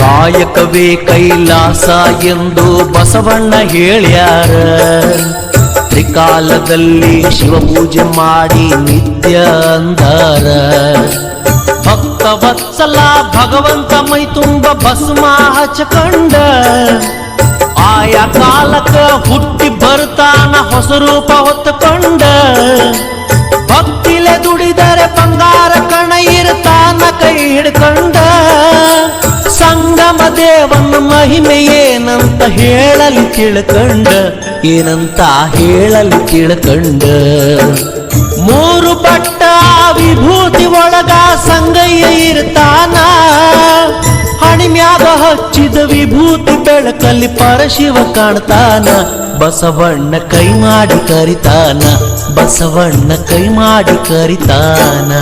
ಕಾಯಕವೇ ಕೈಲಾಸ ಎಂದು ಬಸವಣ್ಣ ಹೇಳ್ಯಾರ. ತ್ರಿಕಾಲದಲ್ಲಿ ಶಿವಪೂಜೆ ಮಾಡಿ ನಿತ್ಯ ಅಂದಾರ. ಭಕ್ತವತ್ಸಲ ಭಗವಂತ ಮೈ ತುಂಬ ಭಸ್ಮ ಹಚ್ಚಕೊಂಡ, ಆಯಾ ಕಾಲಕ್ಕ ಹುಟ್ಟಿ ಬರ್ತಾನ ಹೊಸ ರೂಪ ಹೊತ್ತುಕೊಂಡ. ಭಕ್ತಿಲೆ ದುಡಿದರೆ ಬಂಗಾರ ಕಣ ಇರ್ತಾನ ಕೈ ಹಿಡ್ಕೊಂಡ. ಸಂಗಮ ದೇವನ ಮಹಿಮೆ ಏನಂತ ಹೇಳಲಿ ತಿಳ್ಕಂಡ, ಏನಂತ ಹೇಳಲಿ ತಿಳ್ಕಂಡ. ಮೂರು ಬಟ್ಟ ವಿಭೂತಿ ಒಳಗ ಸಂಗಯ್ಯ ಇರ್ತಾನ. ಹಣಿಮ್ಯಾಗ ಹಚ್ಚಿದ ವಿಭೂತಿ ಬೆಳಕಲ್ಲಿ ಪರಶಿವ ಕಾಣ್ತಾನ. ಬಸವಣ್ಣ ಕೈ ಮಾಡಿ ಕರಿತಾನ, ಬಸವಣ್ಣ ಕೈ ಮಾಡಿ ಕರಿತಾನ.